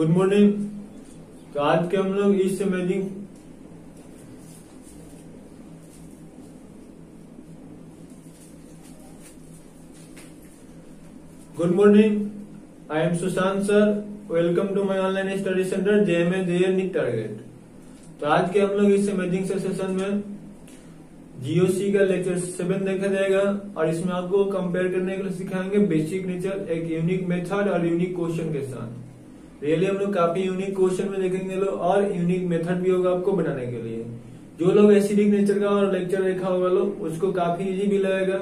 Good morning. तो आज के हम लोग इस imaging good morning, I am Sushant sir. Welcome to my online study centre JMA JEE NEET target. तो आज के हम लोग इस इमेजिंग सेशन में जीओसी का लेक्चर 7 देखा जाएगा और इसमें आपको कंपेयर करने के लिए सिखाएंगे बेसिक नेचर, एक यूनिक मेथड और यूनिक क्वेश्चन के साथ। रियली हम लोग काफी यूनिक क्वेश्चन में देखेंगे लोग और यूनिक मेथड भी होगा आपको बनाने के लिए। जो लोग एसिडिक नेचर का और लेक्चर देखा होगा लोग उसको काफी इजी भी लगेगा।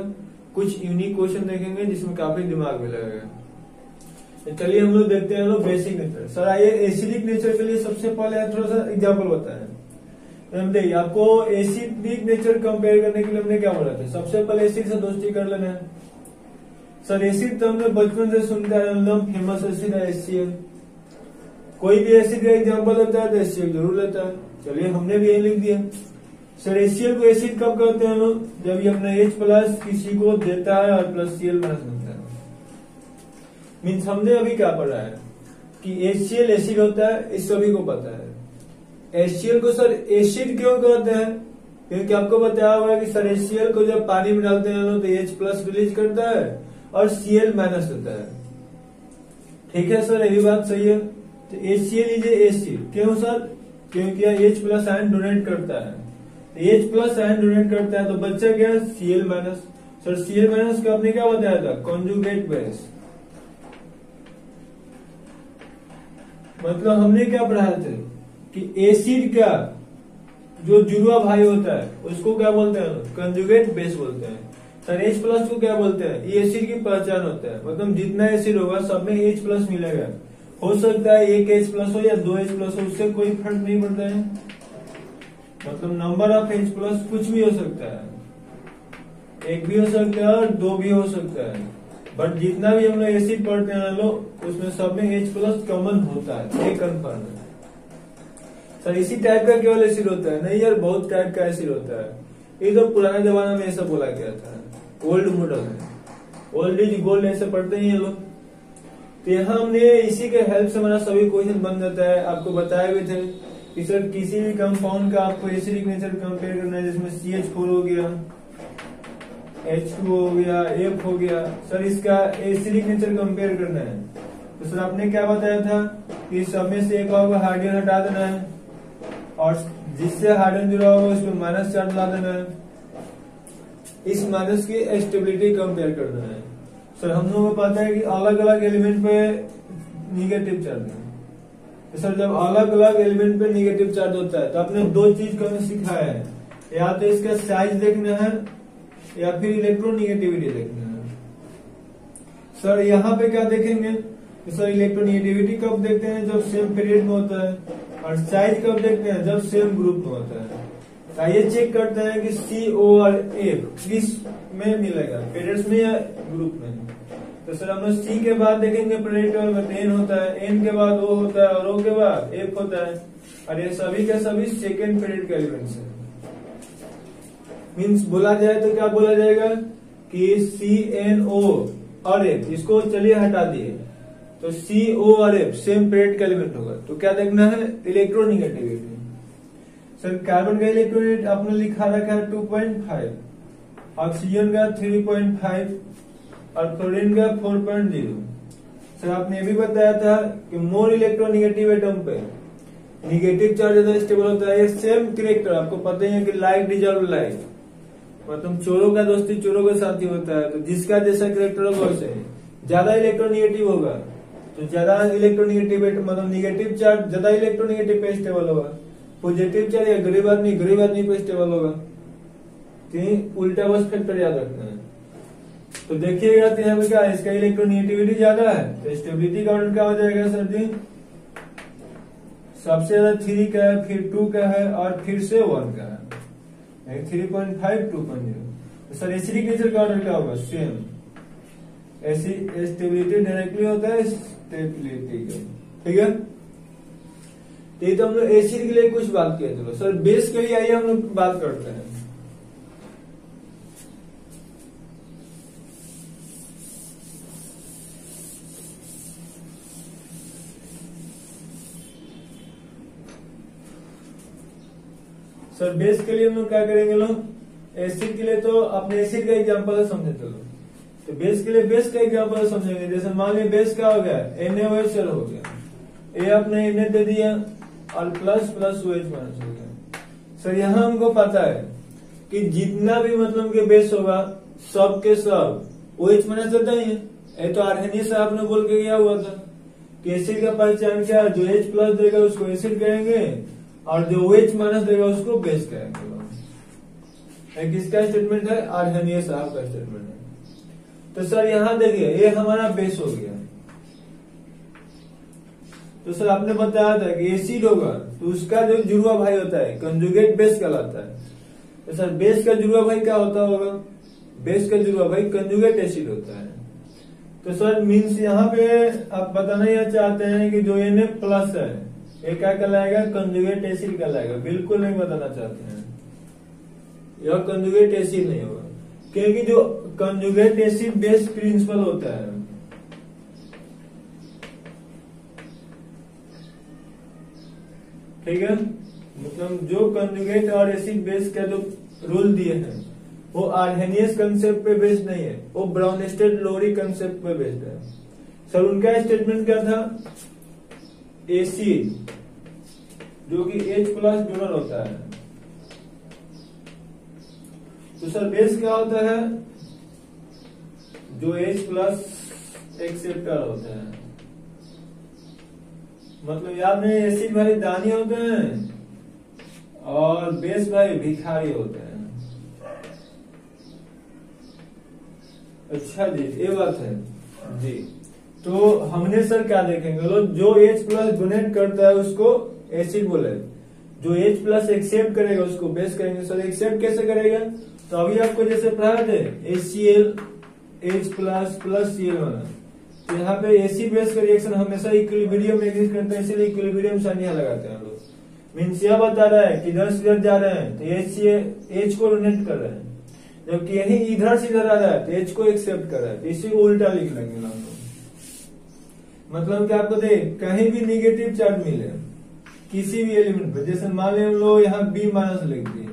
कुछ यूनिक क्वेश्चन देखेंगे जिसमें काफी दिमाग भी लगेगा। चलिए हम लोग देखते हैं लोग बेसिक नेचर। सर आइए एसिडिक नेचर के लिए सबसे पहले थोड़ा सा एग्जाम्पल बताएं। देखिए आपको एसिडिक नेचर कंपेयर करने के लिए हमने क्या बोला था, सबसे पहले एसिड से दोस्ती कर लेना है। सर एसिड तो हमने बचपन से सुनते आए, एकदम फेमस एसिड है HCl। कोई भी एसिड का एग्जाम्पल लेता है तो HCl जरूर लेता है। चलिए हमने भी यही लिख दिया। सर HCl को एसिड कब कहते हैं लोग, जब ये अपना H प्लस किसी को देता है और प्लस Cl माइनस बनता है। मीन्स हमने अभी क्या पढ़ा है कि HCl एसिड होता है, इस सभी को पता है। HCl को सर एसिड क्यों कहते हैं, क्योंकि आपको बताया हुआ है कि सर HCl को जब पानी में डालते हैं तो H प्लस रिलीज करता है और Cl माइनस देता है। ठीक है सर, ये भी बात सही है। तो HCl इज एसिड, क्यों सर, क्योंकि H प्लस आयन डोनेट करता है। H प्लस आयन डोनेट करता है तो बच्चा क्या है Cl minus. Sir Cl minus का आपने क्या बताया था, कॉन्जुगेट बेस। मतलब हमने क्या पढ़ाया था कि एसिड का जो जुड़वा भाई होता है उसको क्या बोलते हैं, कंजुगेट बेस बोलते हैं। सर H प्लस को क्या बोलते हैं, ये एसिड की पहचान होता है। मतलब जितना एसिड होगा सब में H प्लस मिलेगा। हो सकता है एक H प्लस हो या 2 H प्लस हो, उससे कोई फर्क नहीं पड़ता है। मतलब नंबर ऑफ H प्लस कुछ भी हो सकता है, एक भी हो सकता है और 2 भी हो सकता है। बट जितना भी हम लोग एसिड पढ़ते हैं लोग उसमें सब में H प्लस कॉमन होता है, ये कंफर्म है। सर इसी टाइप का केवल एसिड होता है, नहीं यार बहुत टाइप का एसिड होता है। ये तो पुराने जमाना में ऐसा बोला गया था, ओल्ड मॉडल है, ओल्ड इज गोल्ड ऐसे पढ़ते ही लोग। तो यहाँ हमने इसी के हेल्प से हमारा सभी क्वेश्चन बन जाता है। आपको बताए भी थे कि सर किसी भी कंपाउंड का आपको एसिडिक नेचर कंपेयर करना है, जिसमें CH4 हो गया, H2 हो गया, F हो गया। सर इसका एसिडिक नेचर कंपेयर करना है तो सर आपने क्या बताया था कि सब में से एक हाइड्रोजन हटा देना है और जिससे हाइड्रोजन जुड़ा होगा उसमें माइनस चार्ज ला देना है। इस माइनस की स्टेबिलिटी कंपेयर कर देना है। सर हम लोगों को पता है कि अलग अलग एलिमेंट पे निगेटिव चार्ज है। तो सर जब अलग अलग एलिमेंट पे निगेटिव चार्ज होता है तो आपने 2 चीज का सिखाया है, या तो इसका साइज देखना है या फिर इलेक्ट्रोनिगेटिविटी देखना है। सर यहाँ पे क्या देखेंगे तो सर इलेक्ट्रोनिगेटिविटी कब देखते हैं, जब सेम पीरियड में होता है, और साइज कब देखते हैं, जब सेम ग्रुप में होता है। तो ये चेक करते हैं कि CO और F किस में मिलेगा, पीरियड्स में या ग्रुप में। तो सर हम लोग C के बाद देखेंगे पीरियड में तो N होता है, N के बाद O होता है और O के बाद F होता है। और ये सभी के सभी सेकेंड पीरियड के एलिमेंट्स है। मीन्स बोला जाए तो क्या बोला जाएगा कि CNO और F, इसको चलिए हटा दिए तो CO और F सेम पीरियड का एलिमेंट होगा। तो क्या देखना है, इलेक्ट्रोनिगेटिविटी। सर कार्बन का इलेक्ट्रोनेट आपने लिखा रखा है 2.5, ऑक्सीजन का 3.5 और क्लोरीन का 4.0। सर आपने ये भी बताया था कि मोर इलेक्ट्रोनिगेटिव एटम पे निगेटिव चार्ज ज्यादा स्टेबल होता है। ये सेम कैरेक्टर आपको पता ही है कि लाइक डिजॉल्व लाइक, मतलब चोरों का दोस्ती चोरों के साथ ही होता है। तो जिसका जैसा कैरेक्टर होगा वैसे ज्यादा इलेक्ट्रोनिगेटिव होगा तो ज्यादा इलेक्ट्रोनिगेटिव मतलब निगेटिव चार्ज ज्यादा इलेक्ट्रोनिगेटिव पे स्टेबल होगा। पॉजिटिव चार्ज या गरीब आदमी पे स्टेबल होगा। तो उल्टा बस फैक्टर याद रखना है। तो देखिएगा तो यहाँ पे क्या है, इसका इलेक्ट्रोनिगेटिविटी ज्यादा है तो स्टेबिलिटी का ऑर्डर क्या हो जाएगा सर जी, सबसे ज्यादा 3 का है, फिर 2 का है और फिर से 1 का है, 3.5 2.0। सर एसिडिक नेचर का ऑर्डर क्या होगा, सेम। स्टेबिलिटी डायरेक्टली होता है स्टेबिलिटी का, ठीक है। ये तो हम लोग एसिड के लिए कुछ बात किया। चलो सर बेस के लिए आइए हम लोग बात करते हैं। सर बेस के लिए हम लोग क्या करेंगे लोग, एसिड के लिए तो अपने एसिड का एग्जाम्पल है समझे चलो, तो बेस के लिए बेस का एग्जाम्पल समझेंगे। जैसे मान लीजिए बेस क्या हो गया, NaOH हो गया, ये आपने Na दे दिया और प्लस प्लस OH माइनस हो गया। सर यहाँ हमको पता है कि जितना भी मतलब के बेस होगा सब के सब OH माइनस देता ही है। ये तो आर्हेनियस साहब ने बोल के गया हुआ था कि एसिड का पहचान क्या, जो H प्लस देगा उसको एसिड कहेंगे और जो OH माइनस देगा उसको बेस कहेंगे। किसका स्टेटमेंट है, आर्हेनियस साहब का स्टेटमेंट है। तो सर यहाँ देखिए ये हमारा बेस हो गया। तो सर आपने बताया था कि एसिड होगा तो उसका जो जुड़वा भाई होता है कंजुगेट बेस कहलाता है। तो सर बेस का जुड़वा भाई क्या होता होगा, बेस का जुड़वा भाई कंजुगेट एसिड होता है। तो सर मीन्स यहाँ पे आप बताना यह चाहते हैं कि जो Na प्लस है ये क्या कहलाएगा, कंजुगेट एसिड कहलाएगा। बिल्कुल नहीं बताना चाहते हैं, यह कंजुगेट एसिड नहीं होगा, क्योंकि जो कंजुगेट एसिड बेस प्रिंसिपल होता है, ठीक है, मतलब जो कंजुगेट और एसिड बेस का जो रूल दिए हैं वो आर्हेनियस कंसेप्ट पे बेस्ड नहीं है, वो ब्राउनस्टेड लोरी कंसेप्ट पे बेस्ड है। सर उनका स्टेटमेंट क्या था, एसिड जो कि H प्लस डोनर होता है, तो सर बेस क्या होता है, जो H प्लस एक्सेप्टर होता है। मतलब याद नहीं, एसिड भाई दानी होते हैं और बेस भाई भिखारी होते हैं। अच्छा जी ये बात है जी। तो हमने सर क्या देखेंगे, जो H प्लस डोनेट करता है उसको एसिड बोले, जो H प्लस एक्सेप्ट करेगा उसको बेस कहेंगे। सर एक्सेप्ट कैसे करेगा, तो अभी आपको जैसे पढ़ा थे HCl H plus plus Cl वाला, तो यहाँ पे एसिड बेस का रिएक्शन हमेशा इक्विलिब्रियम में एग्जिस्ट करता है, इसलिए इक्विलिब्रियम साइन यहाँ लगाते हैं हम लोग। मीन्स यह बता रहा है कि इधर से इधर जा रहे हैं तो H को डोनेट कर रहे हैं, जबकि यही इधर से इधर आ रहा है तो H को एक्सेप्ट कर रहा है, तो इसी को उल्टा लिख लेंगे हम लोग। मतलब कि आपको देख कहीं भी निगेटिव चार्ज मिले किसी भी एलिमेंट पर, जैसे मान लें हम लोग यहाँ B माइनस लिख दिए,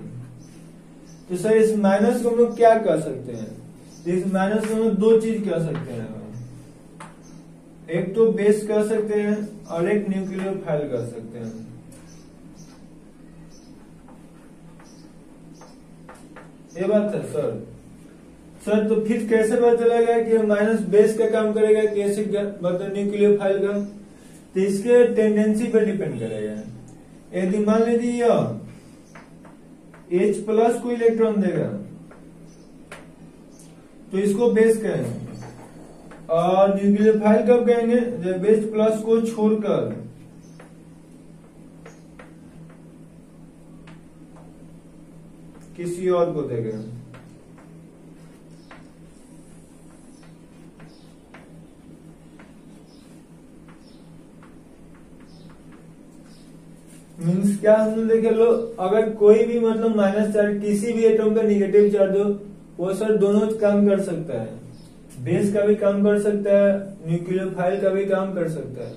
तो सर इस माइनस को हम लोग क्या कर सकते हैं, इस माइनस को हम लोग दो चीज कर सकते हैं, एक तो बेस कर सकते हैं और एक न्यूक्लियोफाइल कर सकते हैं। ये बात है सर। सर तो फिर कैसे पता चलेगा कि माइनस बेस का काम करेगा कि एसिड का, मतलब न्यूक्लियोफाइल का, तो इसके टेंडेंसी पर डिपेंड करेगा। यदि मान लीजिए H प्लस को इलेक्ट्रॉन देगा तो इसको बेस कहेंगे, और न्यूक्लियोफाइल कब कहेंगे, जब बेस प्लस को छोड़कर किसी और को देगा। मीन्स क्या हम देखे लो, अगर कोई भी मतलब माइनस चार्ज किसी भी एटम का निगेटिव चार्ज हो, वो सर दोनों काम कर सकता है, बेस का भी काम कर सकता है, न्यूक्लियोफाइल का भी काम कर सकता है।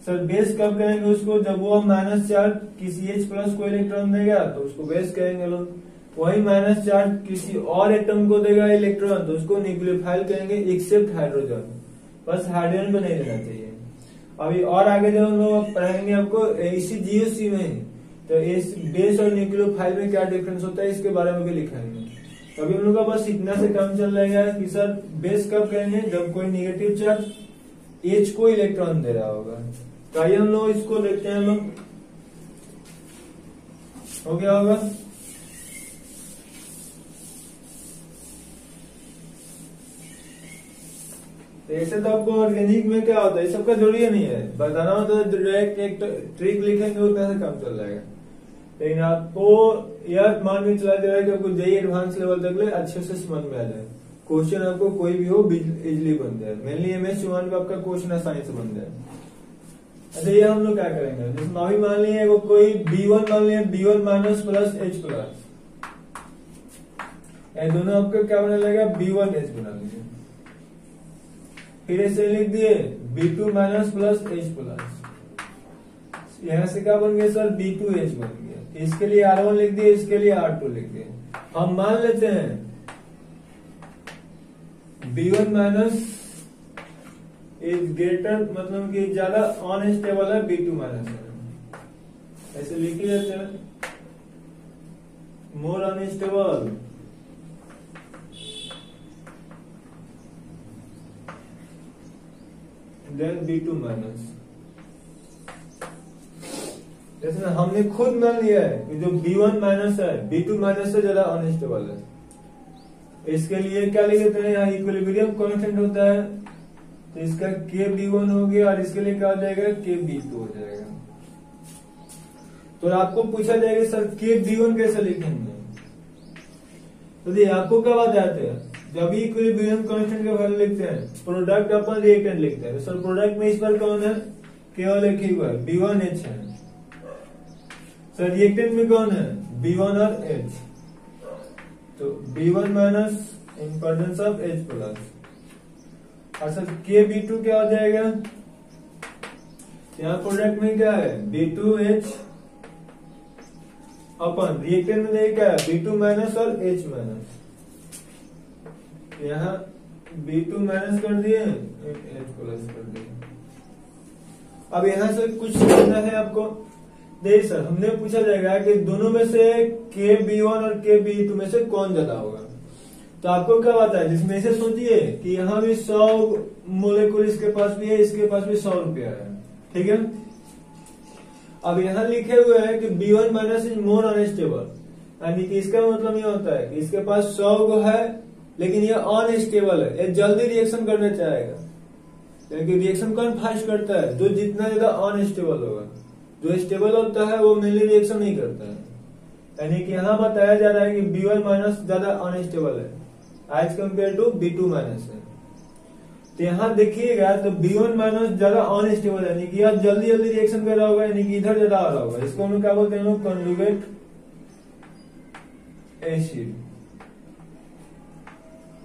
सर बेस कब कहेंगे उसको, जब वो माइनस चार्ज किसी H प्लस को इलेक्ट्रॉन देगा तो उसको बेस कहेंगे लोग, वही माइनस चार्ज किसी और एटम को देगा इलेक्ट्रॉन तो उसको न्यूक्लियोफाइल कहेंगे, एक्सेप्ट हाइड्रोजन, बस हाइड्रोजन को नहीं देना चाहिए। अभी और आगे जब हम लोग पढ़ाएंगे आपको इसी GOC में, तो इस बेस और न्यूक्लियोफाइल में क्या डिफरेंस होता है इसके बारे में भी लिखाएंगे। अभी हम लोग का बस इतना से काम चल रहेगा कि सर बेस कब कहेंगे, जब कोई निगेटिव चार्ज H को इलेक्ट्रॉन दे रहा होगा। तो आइए हम लोग इसको देखते हैं, हम लोग हो गया होगा। तो ऐसे तो आपको ऑर्गेनिक में क्या होता है, सबका जरूरी नहीं है बताना हो, तो डायरेक्ट एक ट्रिक लिखेंगे उतना से काम चल जाएगा। लेकिन आपको यह मान में चला दे रहा है कि आपको जेईई एडवांस लेवल तक ले अच्छे से समझ में आ जाए, क्वेश्चन आपको कोई भी हो इजिली बन जाए, मेनली MS1 का आपका क्वेश्चन आसानी से बन जाए। अच्छा ये हम लोग क्या करेंगे, जैसे अभी मान लिए वो कोई B1 मान लिए, B1 minus plus H plus, ये दोनों आपका क्या बना लगेगा, B1H बना लीजिए। फिर ऐसे लिख दिए B2 minus plus H plus, यहां से क्या बन गया सर, B2H बन गया। इसके लिए R1 लिख दिए, इसके लिए R2 लिख दिए। हम मान लेते हैं B1 माइनस इज ग्रेटर, मतलब कि ज्यादा अनस्टेबल है B2 माइनस है, ऐसे लिख ही देते हैं, मोर अनस्टेबल देन B2 माइनस। जैसे हमने खुद मान लिया है कि जो B1 माइनस है B2 माइनस से ज्यादा अनस्टेबल है, इसके लिए क्या लिख देते हैं, यहाँ इक्विलिब्रियम कांस्टेंट होता है, तो इसका KB1 हो गया और इसके लिए क्या हो जाएगा, KB2 हो जाएगा। तो आपको पूछा जाएगा सर KB1 कैसे लिखेंगे, तो देखिए आपको क्या बताते हैं, जब भी इक्विलिब्रियम कांस्टेंट का वैल्यू लिखते हैं प्रोडक्ट अपन रिएक्टेंट लिखते हैं, तो सर प्रोडक्ट में इस पर कौन है, केवल एक ही है B1H है, सर रिएक्टेंट में कौन है B1 और H, तो B1 minus importance of H plus, और सर KB2 क्या हो जाएगा, यहाँ प्रोडक्ट में क्या है B2H अपन रिएक्टेंट में देखिए क्या है B2 माइनस और H माइनस, यहाँ B2 माइनस कर दिए H प्लस कर दिए। अब यहाँ से कुछ समझना है आपको, देखिए सर हमने पूछा जाएगा कि दोनों में से KB1 और KB2 में से कौन ज्यादा होगा, तो आपको क्या बात है, जिसमें से सोचिए कि यहाँ भी 100 मोलेकुल इसके पास भी है, इसके पास भी 100 रुपया है, ठीक है। अब यहाँ लिखे हुए हैं कि B1 minus is more unstable, यानी कि इसका मतलब ये होता है कि इसके पास 100 को है लेकिन ये अनस्टेबल है, ये जल्दी रिएक्शन करना चाहेगा, क्योंकि रिएक्शन कौन फास्ट करता है, जो जितना ज्यादा अनस्टेबल होगा, जो स्टेबल होता है वो मेनली रिएक्शन नहीं करता है। यानी कि यहाँ बताया जा रहा है कि B1 माइनस ज्यादा अनस्टेबल है as compare to B2 minus है, तो यहाँ देखिएगा तो B1 माइनस ज्यादा अनस्टेबल है, यानी कि आप जल्दी जल्दी रिएक्शन कर रहा होगा, यानी कि इधर ज्यादा आ रहा होगा, इसको हम क्या बोलते हैं, कॉन्जुगेट एसिड।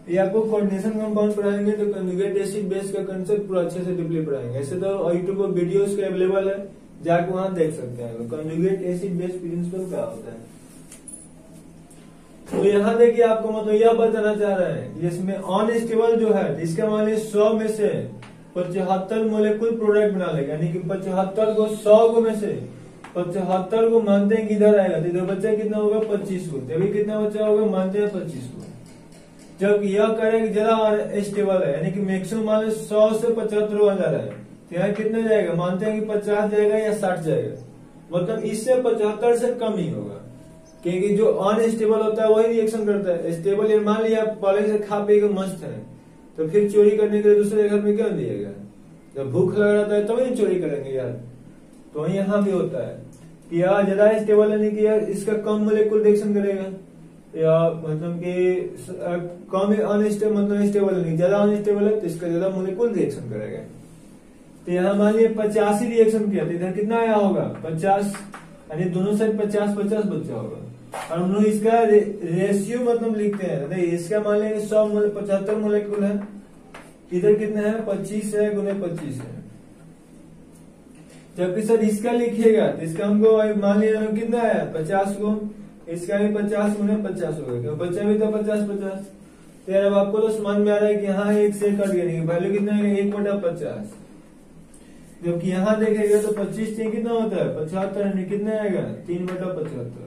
ये आपको कोऑर्डिनेशन कंपाउंड पढ़ाएंगे तो कॉन्जुगेट एसिड बेस का कंसेप्ट पूरा अच्छे से डीपली पढ़ाएंगे, ऐसे तो यूट्यूब पर वीडियोस के अवेलेबल है, जाके वहां देख सकते हैं कॉन्जुगेट एसिड बेस प्रिंसिपल क्या होता है। तो यहाँ देखिए आपको मतलब यह बताना चाह रहे हैं जिसमें अनस्टेबल जो है, इसका मान लीजिए 100 में से 75 मोलेकुल प्रोडक्ट बना लेगा, यानी कि 75 को 100 को में से 75 को मानते हैं किधर आएगा, तो इधर बच्चा कितना होगा 25 को, तभी कितना बच्चा होगा मानते हैं 25 को। जब यह करेगा कि ज्यादा स्टेबल है, यानी कि मैक्सिमम मान लो 100 से 75 बन जा रहा है, तो यहाँ कितना जाएगा, मानते हैं कि 50 जाएगा या 60 जाएगा, मतलब इससे 75 से कम ही होगा, क्योंकि जो अनस्टेबल होता है वही रिएक्शन करता है। स्टेबल ये मान लिया पहले से खा पी के मस्त है, तो फिर चोरी करने के लिए दूसरे घर में क्यों दिएगा, जब भूख लग रहा है तभी चोरी करेंगे यार। तो यहाँ भी होता है कि यार ज्यादा स्टेबल है, कि यार इसका कम मोलेकुल रिएक्शन करेगा, या मतलब कि कम अनस्टेबल मतलब स्टेबल नहीं, ज्यादा अनस्टेबल है तो इसका ज्यादा मोलेकुल रिएक्शन करेगा। तो यहाँ मान लिया 85 ही रिएक्शन किया, तो इधर कितना आया होगा 50, यानी दोनों साइड 50-50 बच्चा होगा, और हम लोग इसका रेशियो मतलब लिखते हैं, इसका मान लिया 100 75 मोलेकुल है, इधर कितना है 25 है गुने 25 है, जबकि सर इसका लिखिएगा तो इसका हमको मान लिया कितना है 50 को, इसका भी 50 गुने 50 हो गया, बच्चा भी तो 50-50। तो यार अब आपको तो समझ में आ रहा है कि यहाँ एक से कट गया, वैल्यू कितना है 1/50, जबकि यहाँ देखेगा तो 25 से कितना होता है 75, यानी कितना आएगा 3/75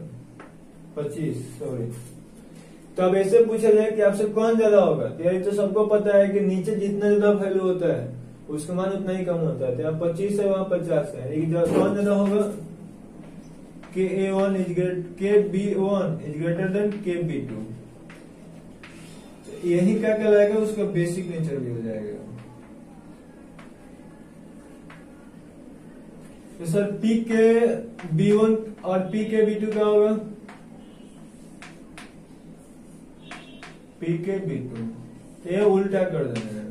25 सॉरी। तो अब ऐसे पूछा जाए कि आपसे कौन ज्यादा होगा, तो यार तो सबको पता है कि नीचे जितना ज्यादा वैल्यू होता है उसका मान उतना ही कम होता है, तो यहाँ 25 है वहाँ 50 है, लेकिन कौन ज्यादा होगा KB1 is greater than KB2। यही क्या कहलाएगा, उसका बेसिक नेचर भी हो जाएगा। तो सर PKB1 और PKB2 क्या होगा, PKB2, ये उल्टा कर देना है।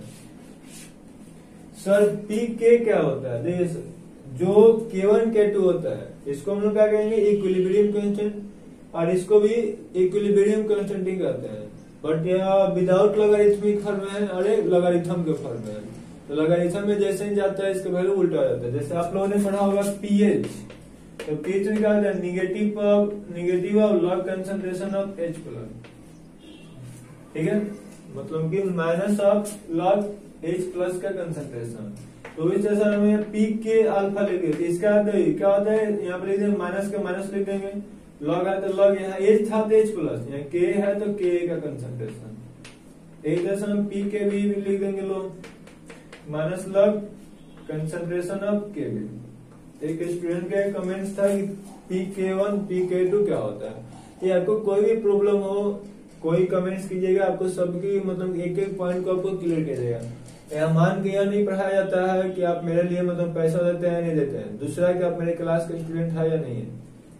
सर PK क्या होता है, देखिए जो K1 K2 होता है इसको हम लोग क्या कहेंगे इक्विलिब्रियम कांस्टेंट, और इसको भी इक्विलिब्रियम कांस्टेंट ही कहते हैं, बट यह विदाउट लॉगरिथमिक फॉर्म में है, अरे लॉगरिथम के फॉर्म में है, तो लॉगरिथम में जैसे ही जाता है इसका वैल्यू उल्टा हो जाता है। जैसे आप लोगों ने पढ़ा होगा पीएच, तो Ph निकाल दिया, negative of log concentration of H plus, ठीक है, मतलब कि minus of log H plus का कंसंट्रेशन। तो इस जैसा हमें पीक के अल्फा लिख दिया, इसका क्या होता है, यहाँ पर लिख देंगे माइनस का माइनस लिख देंगे, लॉग है तो लॉग, यहाँ H था तो H प्लस, यहाँ K है तो K का कंसंट्रेशन। एक जैसा हम पी के भी लिख देंगे लोग माइनस लॉग कंसंट्रेशन ऑफ के बी। एक स्टूडेंट का कमेंट्स था कि PK1 PK2 क्या होता है। ये आपको कोई भी प्रॉब्लम हो, कोई कमेंट्स कीजिएगा, आपको सबकी मतलब एक एक पॉइंट को आपको क्लियर कीजिएगा। यहाँ मान के यह नहीं पढ़ाया जाता है कि आप मेरे लिए मतलब पैसा देते हैं नहीं देते हैं, दूसरा कि आप मेरे क्लास के स्टूडेंट है या नहीं है।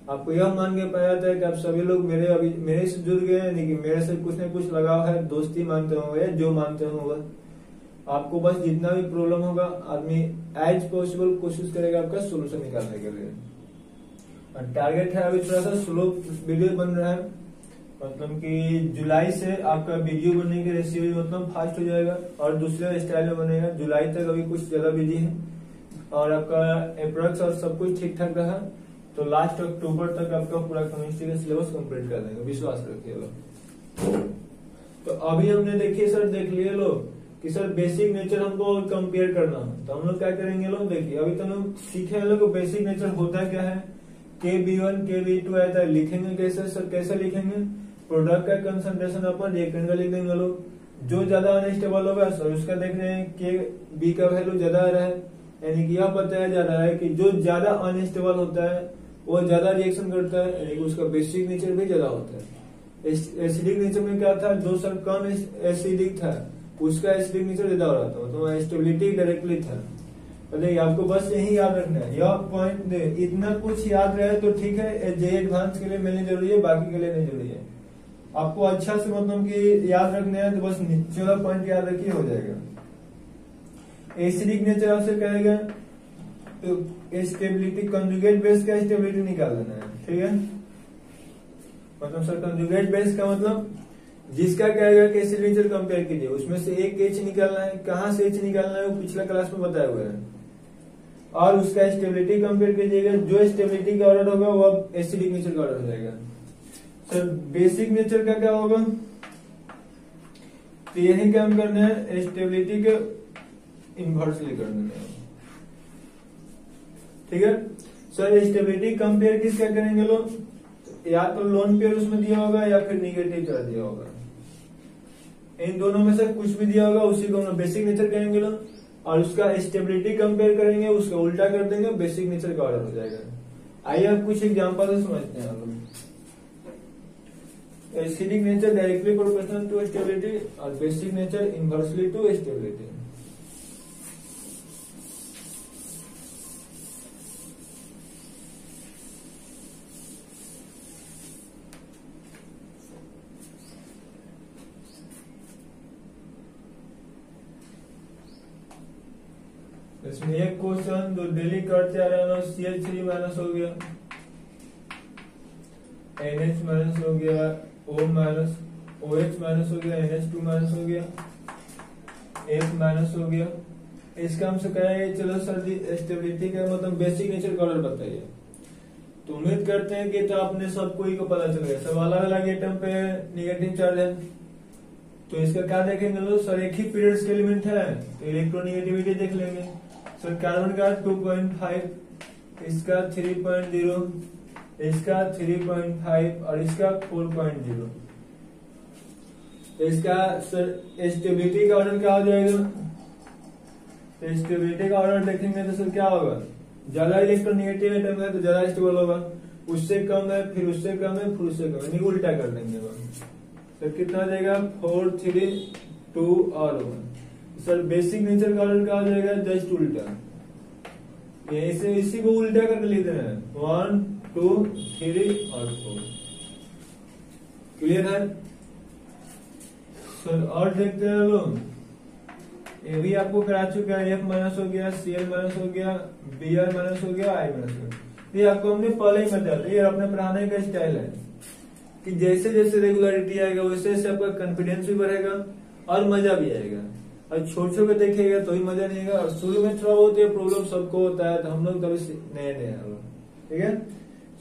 आपको यह मान के पाया जाता है कि आप सभी लोग मेरे से जुड़ गए हैं, लेकिन मेरे से कुछ न कुछ लगाव है, दोस्ती मानते होंगे, जो मानते होंगे। आपको बस जितना भी प्रॉब्लम होगा आदमी एज पॉसिबल कोशिश करेगा आपका सोल्यूशन निकालने के लिए। और टारगेट है, अभी थोड़ा सा स्लो वीडियो बन रहा है, मतलब कि जुलाई से आपका वीडियो बनने की रेसिपी मतलब फास्ट हो जाएगा और दूसरे स्टाइल में बनेगा। जुलाई तक अभी कुछ ज्यादा बिजी है और आपका अप्रोक्स और सब कुछ ठीक ठाक रहा तो लास्ट अक्टूबर तक आपका पूरा केमिस्ट्री का सिलेबस कंप्लीट कर देंगे, विश्वास रखिए लोग। तो अभी हमने देखिए सर, देख लिए लोग कि सर बेसिक नेचर हमको कंपेयर करना है, तो हम लोग क्या करेंगे लोग, देखिए अभी तो लोग सीखे लोग बेसिक नेचर होता क्या है, KB1 KB2 आता है, लिखेंगे कैसे सर, कैसे लिखेंगे, प्रोडक्ट का कंसंट्रेशन अपन रिएक्टेंट का लिख देंगे लोग, जो ज्यादा अनस्टेबल होगा सर उसका देख रहे हैं KB का वैल्यू ज्यादा आ रहा है, यानी कि यह बताया जा रहा है कि जो ज्यादा अनस्टेबल होता है वो ज्यादा रिएक्शन करता है, यानी कि उसका बेसिक नेचर भी ज्यादा होता है। एसिडिक नेचर में क्या था, जो सर कम एसिडिक था उसका एसिडिक नेचर ज्यादा हो रहा था, मतलब स्टेबिलिटी डायरेक्टली था। देखिए आपको बस यही याद रखना है, यह पॉइंट इतना कुछ याद रहे तो ठीक है, जे एडवांस के लिए मिलनी जरूरी है, बाकी के लिए नहीं जरूरी है। आपको अच्छा से मतलब कि याद रखना है तो बस नीचे वाला पॉइंट याद रखिए, हो जाएगा। एसिडिक नेचर आपसे कहेगा तो स्टेबिलिटी, कंजुगेट बेस का स्टेबिलिटी निकाल देना है, ठीक है। मतलब सर कंजुगेट बेस का मतलब जिसका कहेगा कि एसिड नेचर कंपेयर कीजिए, उसमें से एक H निकालना है, कहां से H निकालना है वो पिछला क्लास में बताया हुआ है, और उसका स्टेबिलिटी कंपेयर कीजिएगा, जो स्टेबिलिटी का ऑर्डर होगा वो अब एसिडिक नेचर का ऑर्डर हो जाएगा। सर बेसिक नेचर का क्या होगा, तो यही काम करना है, स्टेबिलिटी के इनवर्सली कर देना है, ठीक है। सर स्टेबिलिटी कंपेयर किसका करेंगे लोग, या तो लोन पेयर उसमें दिया होगा या फिर निगेटिव चार्ज दिया होगा, इन दोनों में से कुछ भी दिया होगा उसी को हम बेसिक नेचर कहेंगे लोग, और उसका स्टेबिलिटी कंपेयर करेंगे, उसका उल्टा कर देंगे, बेसिक नेचर का ऑर्डर हो जाएगा। आइए आप कुछ एग्जांपल से समझते हैं हम लोग। Acidic nature directly proportional to stability और basic nature inversely to stability. इसमें एक क्वेश्चन जो डेली करते आ रहे हैं, CH3 माइनस हो गया, NH माइनस हो गया, O माइनस, OH माइनस हो गया, NH2 माइनस हो गया, F माइनस हो गया। इसका हमसे कहेंगे चलो सर जी स्टेबिलिटी का मतलब बेसिक नेचर का ऑर्डर बताइए। तो उम्मीद करते हैं कि तो आपने सबको ही को पता चल गया, सब अलग अलग एटम पे निगेटिव चार्ज है। तो इसका क्या देखेंगे लोग, सर एक ही पीरियड्स के एलिमेंट है तो इलेक्ट्रोनिगेटिविटी देख लेंगे। सर कार्बन का 2.5, इसका 3.0, इसका 3.5 और इसका 4.0। इसका सर स्टेबिलिटी का ऑर्डर क्या हो जाएगा, तो स्टेबिलिटी का ऑर्डर देखेंगे तो सर क्या होगा, ज्यादा इलेक्ट्रोनिगेटिव एटम है तो ज्यादा स्टेबल होगा, उससे कम है फिर उससे कम है फिर उससे कम है, उल्टा कर देंगे। सर कितना हो जाएगा 4 3 2 और 1। सर बेसिक नेचर का ऑर्डर क्या हो जाएगा, जस्ट उल्टा, ऐसे इसी को उल्टा करके लिख देना है, 1 2 3 और 4। क्लियर है सर। और देखते हैं लोग, ये भी आपको करा चुका है, F माइनस हो गया, Cl माइनस हो गया, Br माइनस हो गया, I माइनस हो गया। ये आपको हमने पहले ही बता दिया, ये अपने पढ़ाने का स्टाइल है कि जैसे जैसे रेगुलरिटी आएगा वैसे वैसे आपका कॉन्फिडेंस भी बढ़ेगा और मजा भी आएगा। और छोटे छोटे देखेगा तो ही मजा नहीं आएगा, और शुरू में थोड़ा बहुत ये प्रॉब्लम सबको होता है, तो हम लोग तभी नए नए हैं। ठीक है।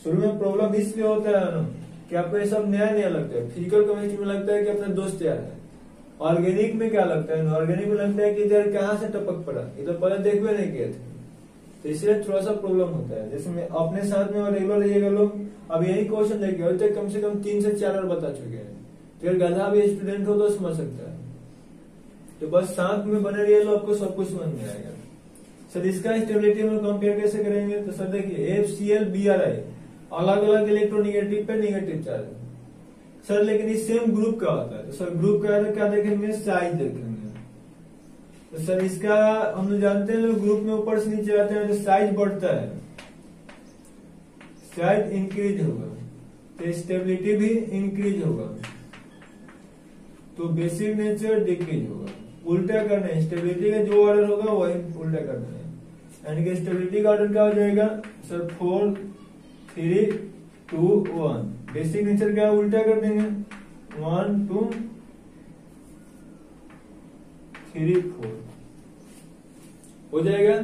शुरू में प्रॉब्लम इसलिए होता है ना कि आपको ये सब नया नया लगता है। फिजिकल केमिस्ट्री में लगता है कि अपने दोस्त यार है, ऑर्गेनिक में क्या लगता है, ऑर्गेनिक में लगता है कि इधर कहाँ से टपक पड़ा, इधर पहले देख भी नहीं किए थे, तो इसलिए थोड़ा सा प्रॉब्लम होता है। जैसे मैं अपने साथ में रेगुलर रहिएगा लोग, अब यही क्वेश्चन देखिए अभी तक कम से कम 3 से 4 बार बता चुके हैं, तो अगर गधा भी स्टूडेंट हो तो समझ सकता है। तो बस साथ में बने रहिए लोग, आपको सब कुछ समझ में आएगा। सर इसका स्टेबिलिटी हम कंपेयर कैसे करेंगे, तो सर देखिए FCl BRI अलग अलग इलेक्ट्रोनिगेटिव पे निगेटिव चार्ज है सर, लेकिन इस सेम ग्रुप का होता है। तो सर ग्रुप का क्या देखेंगे, साइज देखेंगे। तो सर इसका हम लोग जानते हैं ग्रुप में ऊपर से नीचे आते हैं तो साइज बढ़ता है, साइज इंक्रीज होगा तो स्टेबिलिटी भी इंक्रीज होगा, तो बेसिक नेचर डिक्रीज होगा। उल्टा करना है, स्टेबिलिटी का जो ऑर्डर होगा वही उल्टा करना है, यानी कि स्टेबिलिटी का ऑर्डर क्या हो जाएगा सर 4 3 2 1। बेसिक नेचर क्या उल्टा कर देंगे 1 2 3 4 हो जाएगा।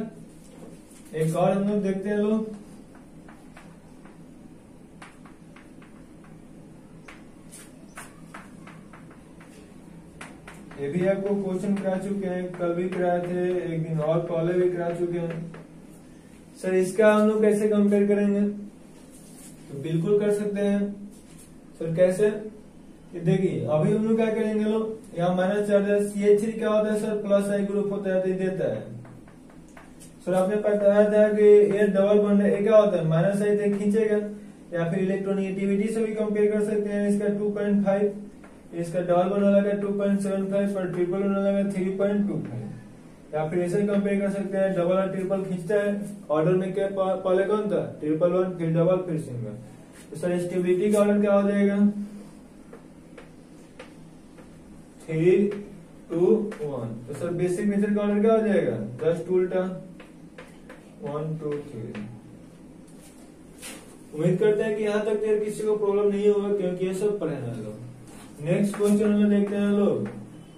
एक और हम लोग देखते हैं लोग, ये भी आपको क्वेश्चन करा चुके हैं, कल भी कराए थे, एक दिन और पहले भी करा चुके हैं। सर इसका हम लोग कैसे कंपेयर करेंगे, तो बिल्कुल कर सकते हैं सर। कैसे, देखिए अभी हम लोग क्या करेंगे लोग, यहाँ माइनस चार्ज है, CH3 क्या होता है सर, प्लस आई ग्रुप होता है तो ये देता है। सर आपने बताया था कि ये डबल बॉन्ड है, क्या होता है माइनस आई तो खींचेगा, या फिर इलेक्ट्रोनिगेटिविटी से भी कंपेयर कर सकते हैं। इसका 2.5, इसका डबल बॉन्ड वाला का 2.75 और ट्रिपल बॉन्ड वाला का 3.25, या फिर ऐसे कंपेयर कर सकते हैं। डबल और ट्रिपल खींचता है, ऑर्डर में क्या पहले कौन था, ट्रिपल वन, फिर डबल, फिर सिंगल। तो सर स्टेबिलिटी का ऑर्डर क्या हो जाएगा 3 2 1। तो सर बेसिक नेचर का ऑर्डर क्या हो जाएगा, जस्ट उल्टा 1 2 3। उम्मीद करते हैं कि यहाँ तक यार किसी को प्रॉब्लम नहीं होगा, क्योंकि ये सब पढ़े ना लोग। नेक्स्ट क्वेश्चन में देखते हैं लोग,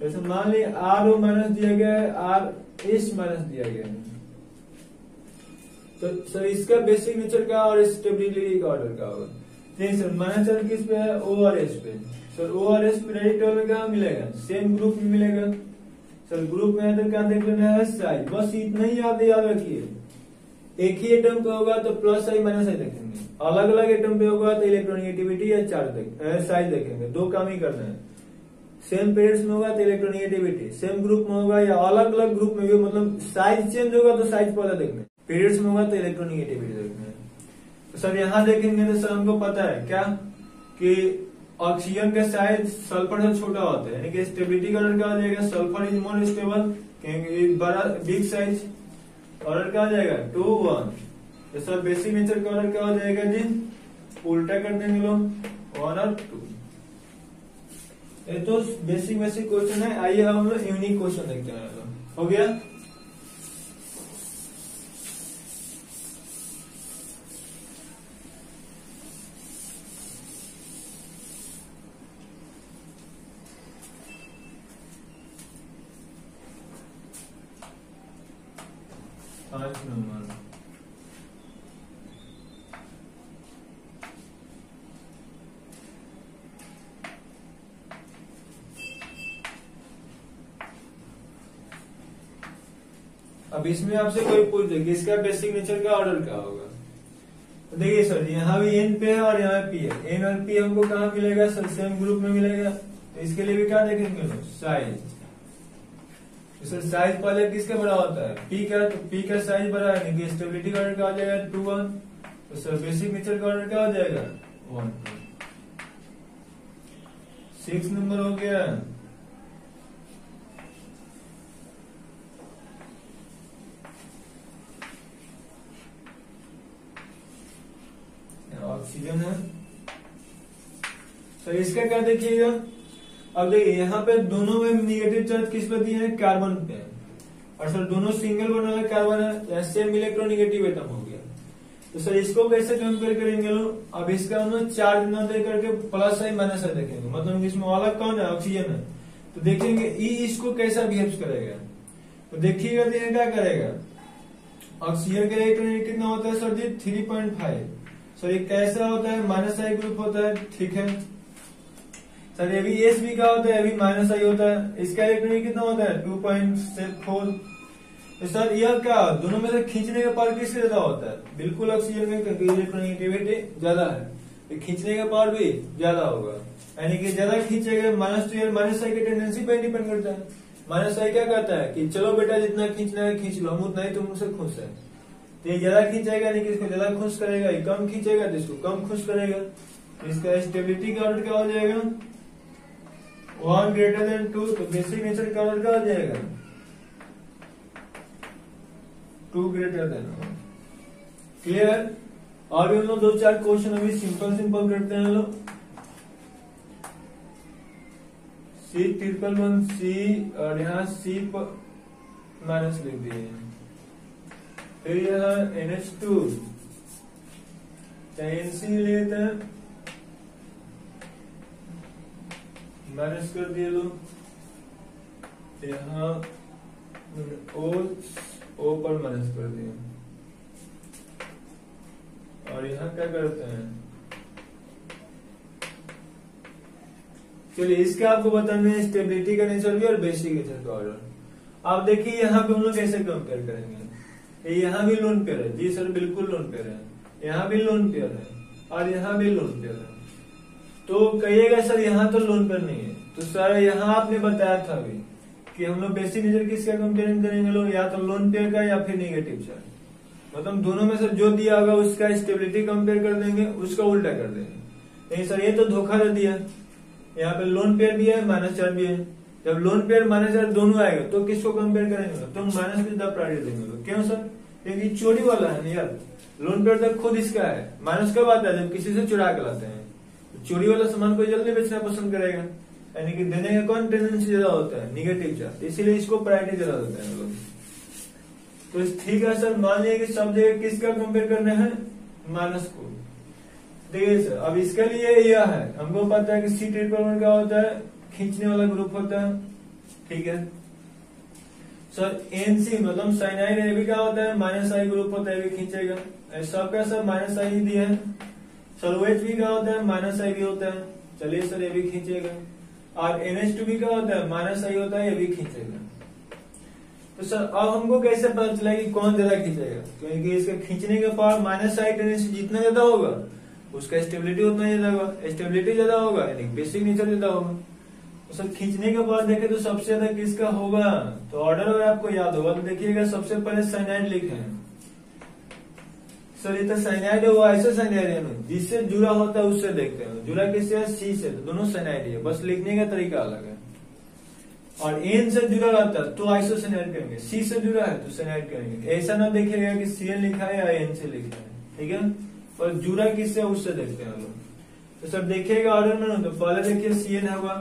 जैसे मान ली RO माइनस दिया गया है, RS माइनस दिया गया है, तो सर इसका बेसिक नेचर का और स्टेबिलिटी का ऑर्डर का होगा। नहीं सर माइनस चार्ज किस पे है, ORS पे। सर ORS पीरियोडिक टेबल में कहाँ मिलेगा, सेम ग्रुप में मिलेगा। सर ग्रुप में है तो क्या देख लेना है, साइज, बस इतना ही याद रखिए। एक ही एटम पे होगा तो प्लस आई माइनस आई देखेंगे, अलग अलग एटम पे होगा तो इलेक्ट्रोनिगेटिविटी या चार्ज साइज देखेंगे, दो काम ही करना है। सेम पीरियड्स में होगा तो इलेक्ट्रोनिगेटिविटी, सेम ग्रुप में होगा या अलग अलग ग्रुप में भी, मतलब साइज चेंज होगा तो साइज पहले देखना है, पीरियड्स में होगा तो इलेक्ट्रोनिगेटिविटी देखना है। तो सर यहाँ देखेंगे तो सर हमको पता है क्या कि ऑक्सीजन का साइज सल्फर से छोटा होता है, यानी कि स्टेबिलिटी का ऑर्डर क्या हो जाएगा, सल्फर इज मोर स्टेबल, क्योंकि बड़ा बिग साइज, ऑर्डर क्या हो जाएगा 2 1। तो सर बेसिक नेचर का ऑर्डर क्या हो जाएगा जी, उल्टा कर देंगे लोग 1 और 2। ये तो बेसिक क्वेश्चन है। आइए हम लोग यूनिक क्वेश्चन देखते हैं। हो गया, पांच नंबर। अब इसमें आपसे कोई पूछ दे कि इसका बेसिक नेचर का ऑर्डर क्या होगा, तो देखिए सर यहाँ भी N पे है और यहाँ P है। N और P हमको कहाँ मिलेगा सर, सेम ग्रुप में मिलेगा, तो इसके लिए भी क्या देखेंगे लोग, साइज। तो सर साइज पहले किसका बड़ा होता है, P का, तो P का साइज बड़ा है, यानी कि स्टेबिलिटी का ऑर्डर क्या हो जाएगा 2 1। तो सर बेसिक नेचर का ऑर्डर क्या हो जाएगा 1 2। 6 नंबर हो गया। ऑक्सीजन है सर, इसका क्या देखिएगा। अब देखिए यहाँ पे दोनों में निगेटिव चार्ज किस पे दिए हैं, कार्बन पे, और सर दोनों सिंगल बॉन्ड वाला कार्बन है, सेम इलेक्ट्रोनिगेटिव एटम हो गया। तो सर इसको कैसे कंपेयर करेंगे लोग, अब इसका हम लोग चार्ज न दे करके प्लस आई माइनस आई देखेंगे, मतलब इसमें अलग कौन है, ऑक्सीजन है। तो देखेंगे ई इसको कैसा बिहेव करेगा, तो देखिएगा क्या करेगा। ऑक्सीजन का इलेक्ट्रॉनिक कितना होता है सर जी 3.5, सर ये कैसा होता है, माइनस आई ग्रुप होता है, ठीक है सर। ये भी एस बी का होता है, ये भी माइनस आई होता है। इसका इलेक्ट्रॉनिक कितना होता है 2.4। तो सर यह क्या दोनों में से खींचने का पावर किससे ज्यादा होता है, बिल्कुल ऑक्सीजन में, क्योंकि इलेक्ट्रोनेगेटिविटी ज्यादा है तो खींचने का पावर भी ज्यादा होगा, यानी कि ज्यादा खींचेगा। माइनस टू माइनस आई की टेंडेंसी पे डिपेंड करता है। माइनस आई क्या कहता है कि चलो बेटा जितना खींचना है खींच लो, हम उतना ही तुमसे खुश है। तो ये ज्यादा खींचेगा यानी कि इसको ज्यादा खुश करेगा, ये कम खींचेगा तो इसको कम खुश करेगा। तो इसका स्टेबिलिटी का ऑर्डर क्या हो जाएगा 1 ग्रेटर देन 2। तो बेसिक नेचर का ऑर्डर क्या हो जाएगा 2 ग्रेटर देन 1। क्लियर। और भी हम लोग 2-4 क्वेश्चन अभी सिंपल करते हैं लोग। C111C और यहाँ C माइनस लिख दिए, फिर यहाँ NH2 NC लेते हैं माइनस कर दिए लोग, यहाँ O पर माइनस कर दिए, और यहाँ क्या करते हैं, चलिए इसका आपको बताना है स्टेबिलिटी का नेचर भी और बेसिक नेचर का ऑर्डर। आप देखिए यहाँ पे हम लोग कैसे कंपेयर करेंगे। यहाँ भी लोन पेयर है जी सर, बिल्कुल लोन पेयर है, यहाँ भी लोन पेयर है और यहाँ भी लोन पेयर है। तो कहिएगा सर यहाँ तो लोन पेयर नहीं है, तो सर यहाँ आपने बताया था अभी कि हम लोग बेसिक नेचर किसका कंपेयरिंग करेंगे लोग, या तो लोन पेयर का या फिर नेगेटिव चार्ज। मतलब दोनों में से जो दिया होगा उसका स्टेबिलिटी कंपेयर कर देंगे, उसका उल्टा कर देंगे। नहीं सर ये तो धोखा दे दिया, यहाँ पे लोन पेयर भी है माइनस चार्ज भी है। जब लोन पेयर माइनस चार्ज दोनों आएगा तो किसको कंपेयर करेंगे, तो माइनस को ज्यादा प्रायोरिटी देंगे। क्यों सर, क्योंकि चोरी वाला है ना यार, लोन पेयर तो खुद इसका है। माइनस कब आता है, जब किसी से चुरा के लाते हैं। चोरी वाला सामान को जल्दी बेचना पसंद करेगा, यानी कि देने का कौन टेंडेंसी ज्यादा होता है, निगेटिव चार्ज, इसीलिए इसको प्रायोरिटी ज्यादा देते हैं लोग। तो ठीक है सर, मान लिया कि सब जगह किसका कंपेयर करना है, माइनस को। देखिए सर अब इसके लिए यह है, हमको पता है कि C111 क्या होता है, खींचने वाला ग्रुप होता है, ठीक है सर। NC मतलब साइनाइड ये भी क्या होता है, माइनस आई ग्रुप होता है, भी खींचेगा। सबका सब माइनस आई दिया है। सर OH भी क्या होता है, माइनस आई भी होता है, चलिए सर ये भी खींचेगा। और NH2 भी क्या होता है, माइनस आई होता है, ये भी खींचेगा। तो सर अब हमको कैसे पता चला कि कौन ज्यादा खींचेगा, क्योंकि इसका खींचने का पावर माइनस आई टेंडेंसी जितना ज्यादा होगा उसका स्टेबिलिटी उतना ज्यादा होगा, स्टेबिलिटी ज्यादा होगा यानी बेसिक नेचर ज्यादा होगा। तो सर खींचने के बाद देखे तो सबसे ज्यादा किसका होगा, तो ऑर्डर अगर आपको याद होगा तो देखिएगा सबसे पहले साइनाइड लिखे हैं। सर ये तो साइनाइड है, वो आइसोसाइनाइड है, जिससे जुड़ा होता है उससे देखते हैं। जुड़ा किससे है, C से, तो दोनों साइनाइड है, बस लिखने का तरीका अलग है। और N से जुड़ा रहता है तो आइसोसाइनाइड करेंगे, C से जुड़ा है तो साइनाइड करेंगे। ऐसा ना देखिएगा कि CN लिखा है या N से लिखा है, ठीक है। और जुड़ा किससे उससे देखते हैं लोग। तो सब देखिएगा ऑर्डर में ना, तो पहले देखिए CN होगा,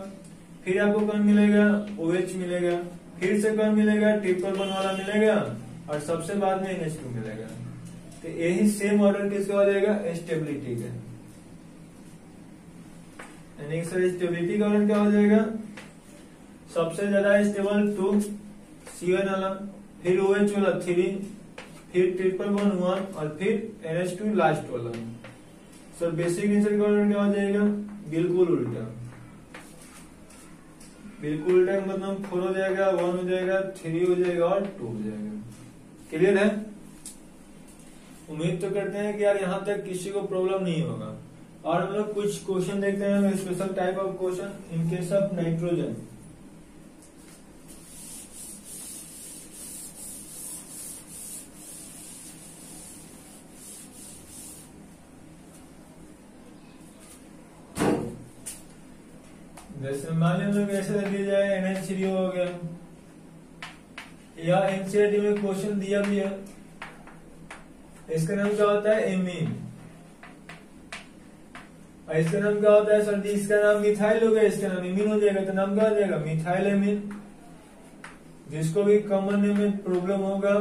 फिर आपको कौन मिलेगा, OH मिलेगा, फिर से कौन मिलेगा, ट्रिपल बॉन्ड वाला मिलेगा, और सबसे बाद में NH2 मिलेगा। तो यही सेम ऑर्डर किसका हो जाएगा, स्टेबिलिटी का। यानी सर स्टेबिलिटी का ऑर्डर क्या हो जाएगा, सबसे ज्यादा स्टेबल 2 CN वाला, फिर OH वाला 3, फिर ट्रिपल बॉन्ड 1 और फिर NH2 लास्ट वाला। सर बेसिक नेचर का ऑर्डर क्या हो जाएगा, बिल्कुल उल्टा। बिल्कुल उल्टा मतलब 4 हो जाएगा, 1 हो जाएगा, 3 हो जाएगा और 2 हो जाएगा। क्लियर है। उम्मीद तो करते हैं कि यार यहाँ तक किसी को प्रॉब्लम नहीं होगा। और हम लोग कुछ क्वेश्चन देखते हैं, special type of question in case of nitrogen. जैसे मान लीजिए लोग ऐसे रख दिया जाए NH3 हो गया, या NCERT में क्वेश्चन दिया भी है, इसका नाम क्या होता है, एमीन। और इसका नाम क्या होता है सर जी, इसका नाम मिथाइल हो गया, इसका नाम एमीन हो जाएगा, तो नाम क्या हो जाएगा, मिथाइल एमीन। जिसको भी कॉमन नेम में प्रॉब्लम होगा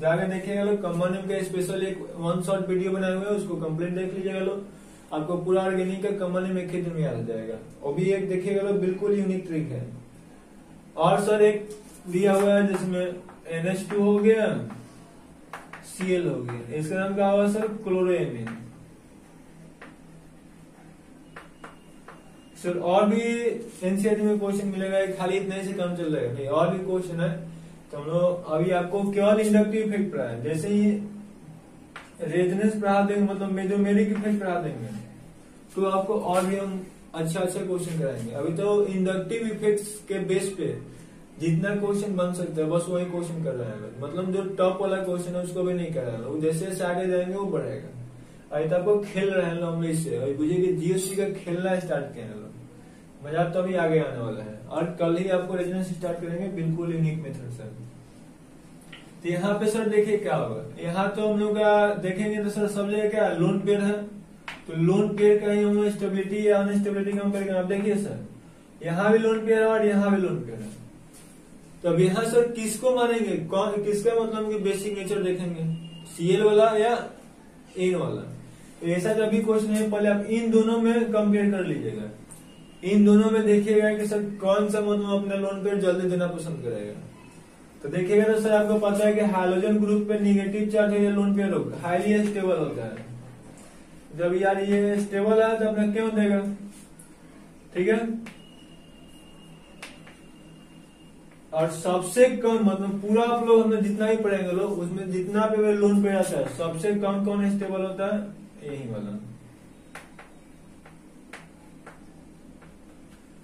जाकर देखिएगा लोग, कॉमन नेम का स्पेशल एक 1 शॉर्ट वीडियो बनाए हुए हैं, उसको कंप्लीट देख लीजिएगा लोग, आपको पूरा ऑर्गेनिक का कॉमन नेम एक ही दिन में याद आ जाएगा। वो भी एक देखिएगा लोग बिल्कुल यूनिक ट्रिक है। और सर एक दिया हुआ है जिसमें NH2 हो गया, Cl हो गया, इसका नाम क्या होगा सर, क्लोरोएमीन। सर और भी एनसीईआरटी में क्वेश्चन मिलेगा, खाली इतने से कम चल जाएगा नहीं, और भी क्वेश्चन है। तो हम लोग अभी आपको केवल इंडक्टिव इफेक्ट पढ़ा है, जैसे ही रेजोनेंस पढ़ा देंगे, मतलब मेजोमेरिक इफेक्ट पढ़ा देंगे, तो आपको और भी हम अच्छा क्वेश्चन कराएंगे। अभी तो इंडक्टिव इफेक्ट्स के बेस पे जितना क्वेश्चन बन सकता है बस वही क्वेश्चन कर रहे हैं, मतलब जो टॉप वाला क्वेश्चन है उसको भी नहीं कर रहे हैं, जैसे जैसे आगे जाएंगे वो बढ़ेगा। अभी तो आपको खेल रहे हैं लोग इससे, अभी बुझिए कि जीएसटी का खेलना स्टार्ट किया है लोग, मजा तो अभी आगे आने वाला है। और कल ही आपको रेजोनेंस स्टार्ट करेंगे बिल्कुल यूनिक मेथड से। तो यहाँ पे सर देखिए क्या होगा, यहाँ तो हम लोग का देखेंगे तो सर सब जगह क्या लोन पेयर है, तो लोन पेयर का ही हम लोग स्टेबिलिटी या अनस्टेबिलिटी कम करेंगे। आप देखिए सर यहाँ भी लोन पेयर है और यहाँ भी लोन पेयर है, तो अब यहाँ सर किसको मानेंगे, कौन किसका मतलब कि बेसिक नेचर देखेंगे, सीएल वाला या एन वाला। तो ऐसा जब भी क्वेश्चन है पहले आप इन दोनों में कंपेयर कर लीजिएगा, इन दोनों में देखिएगा कि सर कौन सा मतलब अपना लोन पेयर जल्दी देना पसंद करेगा। तो देखिएगा तो सर आपको पता है कि हाइड्रोजन ग्रुप पे निगेटिव चार्ज है, लोन पेयर होगा, हाईली स्टेबल होता है। जब यार ये स्टेबल है तो अपना क्यों देगा, ठीक है। और सबसे कम मतलब पूरा आप लोग हमने जितना भी पढ़ेंगे लोग उसमें जितना पे लोन पेयर आता है सबसे कम कौन स्टेबल होता है, यही वाला।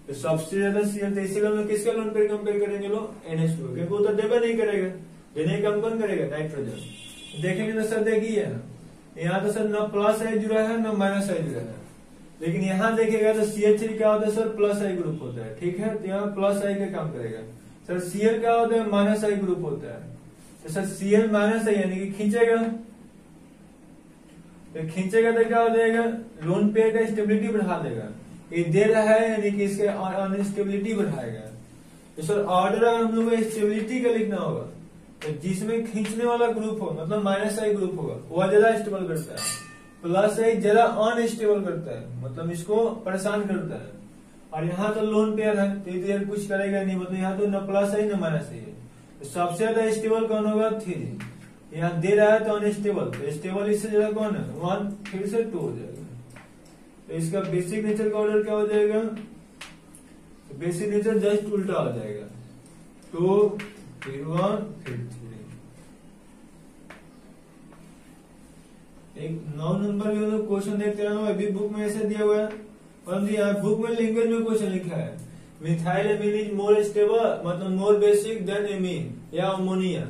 तो सबसे ज्यादा सीएल, तो इसी में किसका लोन पेयर कंपेयर करेंगे लोग, NH2, क्योंकि वो तो देगा नहीं करेगा, देने कम कौन करेगा, नाइट्रोजन। देखेंगे तो सर देखिए यहाँ तो सर न प्लस आई जुड़ा है न माइनस आई जुड़ा है, लेकिन यहाँ देखिएगा तो CH3 क्या होता है सर, प्लस आई ग्रुप होता है, ठीक है। तो यहाँ प्लस आई का काम करेगा। सर Cl क्या होता है, माइनस आई ग्रुप होता है, तो सर Cl माइनस आई यानी कि खींचेगा, तो खींचेगा तो क्या हो जाएगा, लोन पेयर का स्टेबिलिटी बढ़ा देगा, ये दे रहा है यानी कि इसके अनस्टेबिलिटी बढ़ाएगा। तो सर ऑर्डर अगर हम लोग को स्टेबिलिटी का लिखना होगा तो जिसमें खींचने वाला ग्रुप हो मतलब माइनस आई ग्रुप होगा वह ज्यादा स्टेबल करता है, प्लस आई ज्यादा अनस्टेबल करता है, मतलब इसको परेशान करता है। और यहाँ तो लोन पेयर है तो यार कुछ करेगा नहीं, मतलब यहाँ तो न प्लस आई न माइनस आई है। तो सबसे ज्यादा स्टेबल कौन होगा, 3। यहाँ दे रहा है तो अनस्टेबल, तो स्टेबल इससे ज्यादा कौन है, 1, फिर से 2 हो जाएगा। तो इसका बेसिक नेचर का ऑर्डर क्या हो जाएगा, तो बेसिक नेचर जस्ट उल्टा हो जाएगा, 2 फिर 1 फिर 3। एक 9 नंबर भी लोग क्वेश्चन देखते रहना, अभी बुक में ऐसे दिया हुआ है, परंतु यहाँ बुक में लैंग्वेज में क्वेश्चन लिखा है methyl amine is more stable, मतलब मोर बेसिक देन एमीन या अमोनिया,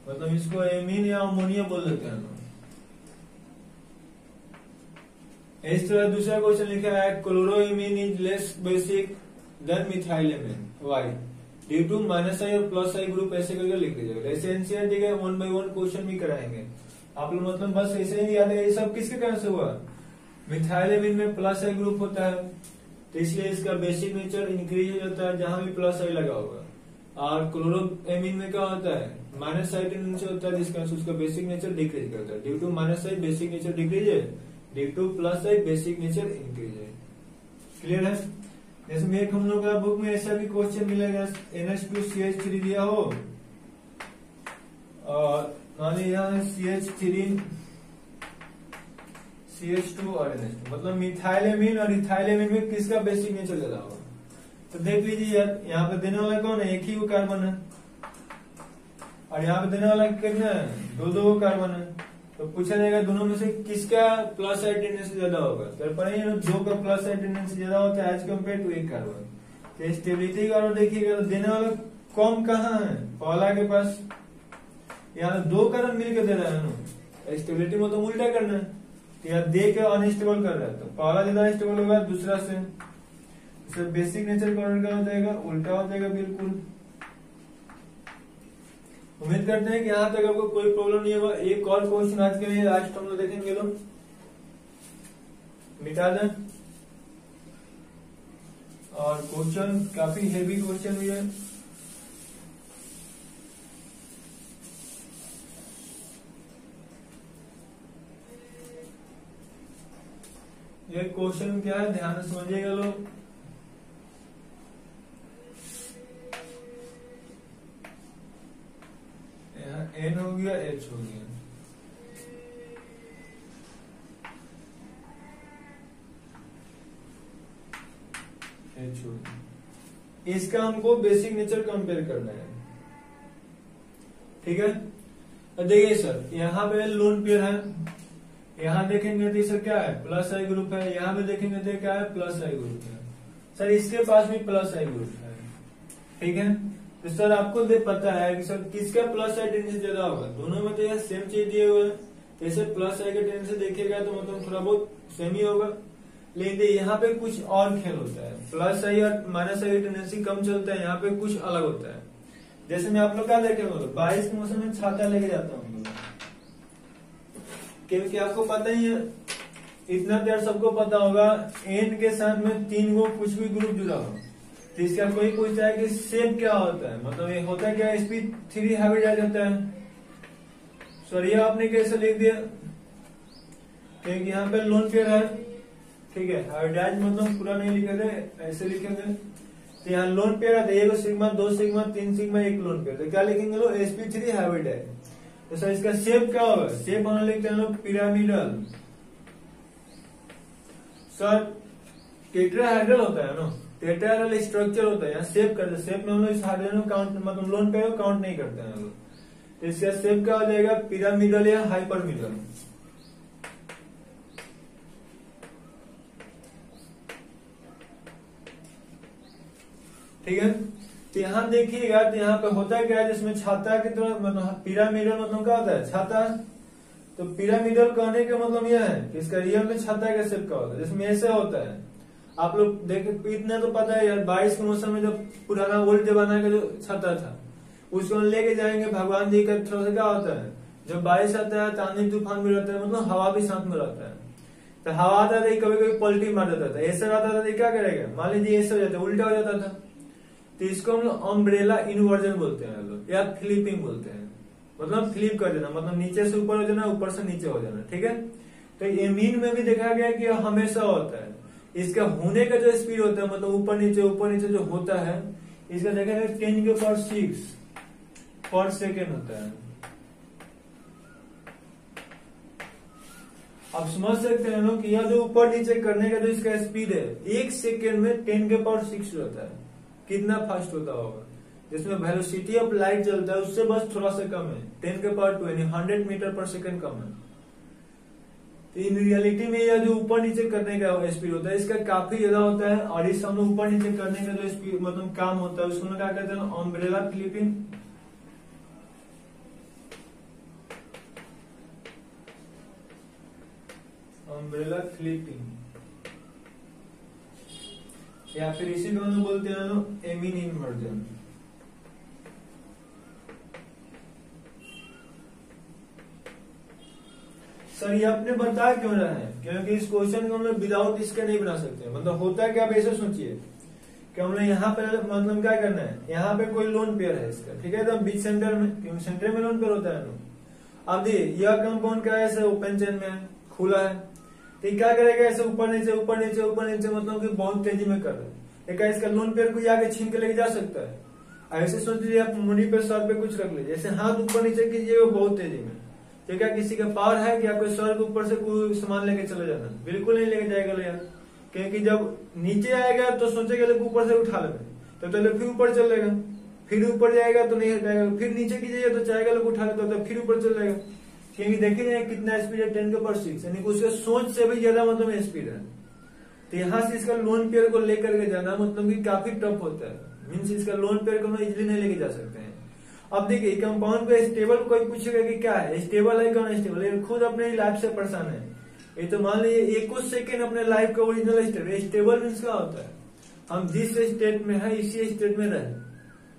मतलब इसको एमीन या अमोनिया बोल देते हैं। इस तरह दूसरा क्वेश्चन लिखा है chloroamine is less basic than methyl amine, why, due to minus I और प्लस आई ग्रुप, ऐसे करके लिख दीजिएगा। ऐसे एनसीईआरटी के 1 by 1 क्वेश्चन भी कराएंगे आप लोग, मतलब बस ऐसे ही याद है। ये सब किसके कारण से हुआ, मिथाइल एमीन में प्लस आई ग्रुप होता है तो इसलिए इसका बेसिक नेचर इंक्रीज हो जाता है जहां भी प्लस आई लगा होगा, और क्लोरोएमीन में क्या होता है माइनस आई टेंडेंसी होता है जिसका उसका बेसिक नेचर डिक्रीज करता है, due to minus I basic nature decrease है, due to plus I basic nature increase है। क्लियर है। जैसे में एक हम लोग का बुक में ऐसा भी क्वेश्चन मिलेगा, NH2CH3 दिया हो और मान लीजिए यहाँ CH3 CH2 और NH2, मतलब मिथाइलेमीन और इथाइलेमीन में किसका बेसिक नेचर ज्यादा होगा। तो देख लीजिए यार यहाँ पे देने वाला कौन है, एक ही वो कार्बन है, और यहाँ पे देने वाला कितना है, 2 कार्बन है। तो पूछा जाएगा दोनों में से किसका प्लस आई टेंडेंसी ज्यादा होगा, कर पाएंगे 2 का प्लस आई टेंडेंसी ज्यादा होता है एज कम्पेयर टू 1 कार्बन। तो स्टेबिलिटी का और देखिएगा तो देने वाला कम कहाँ है, पहला के पास, यहाँ 2 कार्बन मिलकर दे रहा है ना, स्टेबिलिटी में तो उल्टा करना है, या दे के अनस्टेबल कर रहा है तो पहला ज्यादा स्टेबल होगा दूसरा से, बेसिक नेचर का क्या हो जाएगा, उल्टा हो जाएगा बिल्कुल। उम्मीद करते हैं कि यहाँ तक आपको कोई प्रॉब्लम नहीं होगा। एक और क्वेश्चन आज के लिए लास्ट हम लोग देखेंगे, लोग मिटा दें, और क्वेश्चन काफी हेवी क्वेश्चन भी है। ये क्वेश्चन क्या है ध्यान से समझिएगा लोग। यहाँ N हो गया, H हो गया, HOD। इसका हमको बेसिक नेचर कंपेयर करना है, ठीक है। अब देखिए सर, यहाँ पे लोन पेयर है, यहाँ देखेंगे तो सर क्या है, प्लस आई ग्रुप है, यहाँ पे देखेंगे तो क्या है, प्लस आई ग्रुप है। सर इसके पास भी प्लस आई ग्रुप है, ठीक है। तो सर आपको पता है कि सर किसका प्लस आई टेंडेंसी ज्यादा होगा, दोनों में तो यह सेम चीज दिए हुए हैं, जैसे प्लस आई का टेंडेंसी देखिएगा तो मतलब थोड़ा बहुत सेम ही होगा। लेकिन यहाँ पे कुछ और खेल होता है, प्लस आई और माइनस आई का टेंडेंसी कम चलता है, यहाँ पे कुछ अलग होता है। जैसे मैं आप लोग क्या देखेंगे, बारिश के मौसम में छाता लेके जाता हूँ, क्योंकि आपको पता ही है, इतना देर सबको पता होगा, एन के साथ में 3 गो कुछ भी ग्रुप जुड़ा हो तो इसका कोई पूछता है कि शेप क्या होता है, मतलब ये होता है क्या, sp3 हाइब्रिडाइज होता है। सर ये आपने कैसे लिख दिया, क्योंकि यहाँ पे लोन पेयर है, ठीक है। हाइब्रिडाइज मतलब पूरा नहीं लिखेंगे, ऐसे लिखेंगे। तो यहाँ लोन पेयर है, तो 1 sigma 2 sigma 3 sigma 1 lone pair, तो क्या लिखेंगे लोग, sp3 हाइब्रिडाइज। तो सर इसका शेप क्या होगा, शेप हम लिखते हैं लोग पिरामिडल। सर टेट्राहेड्रल होता है ना, टेट्राहेड्रल स्ट्रक्चर होता है, यहाँ शेप करते हैं, शेप में हम लोग इस हाइड्रोजन को काउंट, मतलब लोन पेयर को काउंट नहीं करते हैं हम लोग। तो इसका शेप क्या हो जाएगा, पिरामिडल या हाइपरमिडल। ठीक है। तो यहाँ देखिएगा, तो यहाँ पे होता है क्या है, जिसमें छाता की तरह, मतलब पिरामिडल मतलब क्या होता है, छाता। तो पिरामिडल कहने का मतलब यह है कि इसका रियल में छाता का शेप का होता है, जिसमें ऐसे होता है। आप लोग देखे, इतना तो पता है यार, बारिश के मौसम में जब पुराना ओल्ड जमाना का जो छाता था उसको लेके जाएंगे भगवान जी का थ्रू से, क्या होता है, जब बारिश आता है, आंधी तूफान भी रहता है, मतलब हवा भी साथ में रहता है, तो हवा आता था कभी कभी पलटी मार देता था, ऐसा रहता था तो क्या करेगा, मान लीजिए ऐसे हो जाता है, उल्टा हो जाता था, तो इसको हम लोग अम्ब्रेला इनवर्जन बोलते हैं लोग, या फ्लिपिंग बोलते हैं, मतलब फ्लिप कर देना, मतलब नीचे से ऊपर हो जाना, ऊपर से नीचे हो जाना, ठीक है। तो एमीन में भी देखा गया कि हमेशा होता है, इसका होने का जो स्पीड होता है, मतलब ऊपर नीचे जो होता है, इसका देखा गया 10⁶ पर सेकेंड होता है। आप समझ सकते हैं लोग कि यह जो ऊपर नीचे करने का जो इसका स्पीड है, 1 सेकेंड में 10⁶ होता है, कितना फास्ट होता होगा। जिसमें वेलोसिटी ऑफ लाइट चलता है उससे बस थोड़ा सा कम है, 10⁻², यानी 100 मीटर पर सेकेंड कम है। तो इन रियलिटी में यह जो ऊपर नीचे करने का स्पीड होता है, इसका काफी ज्यादा होता है, और इस हम ऊपर नीचे करने का जो स्पीड मतलब काम होता है, उसको क्या कहते हैं, अम्ब्रेला फ्लिपिंग। अम्ब्रेला फ्लिपिंग, या फिर इसी को हम बोलते हैं लोग एमीन इन्वर्जन। सर ये आपने बता क्यों रहा है, क्योंकि इस क्वेश्चन को हम लोग विदाउट इसके नहीं बना सकते। मतलब होता है कि आप ऐसे सोचिए कि हम लोग यहाँ पे मतलब क्या करना है, यहाँ पे कोई लोन पेयर है इसका, ठीक है, तो बीच सेंटर में, क्योंकि सेंटर में लोन पेयर होता है ना। अब देखिए यह कंपाउंड क्या है, ऐसे ओपन चेन में है, खुला है, तो क्या करेगा, ऐसे ऊपर नीचे ऊपर नीचे ऊपर नीचे, मतलब कि बहुत तेजी में कर रहा है। क्या इसका लोन पेयर को आगे छीन के लेके जा सकता है। ऐसे सोच लीजिए आप मुड़ी पे सर पे कुछ रख लीजिए, जैसे हाथ ऊपर नीचे कीजिएगा बहुत तेजी में, तो क्या किसी का पावर है कि आपको सर के ऊपर से कोई सामान लेके चले जाना, बिल्कुल नहीं लेके जाएगा यार। क्योंकि जब नीचे आएगा तो सोचेगा लोग ऊपर से उठा लेंगे, तो पहले फिर ऊपर चलेगा, फिर ऊपर जाएगा तो नहीं हटाएगा, फिर नीचे कीजिएगा तो चाहेगा लोग उठा लेता, तो फिर ऊपर चल जाएगा। क्योंकि देखिए कितना स्पीड है, 10⁶, यानी उसके सोच से भी ज्यादा मतलब स्पीड है। तो यहाँ से इसका लोन पेयर को लेकर के जाना मतलब कि काफी टफ होता है, मीन्स इसका लोन पेयर को इजिली नहीं लेके जा सकते हैं। अब देखिए कंपाउंड पे स्टेबल कोई पूछेगा कि क्या है, स्टेबल है कौन स्टेबल है, खुद अपने लाइफ से परेशान है। ये तो मान लीजिए 21 सेकेंड अपने लाइफ का ओरिजिनल स्टेट, स्टेबल मीन्स क्या होता है, हम जिस स्टेट में है इसी स्टेट में रहे,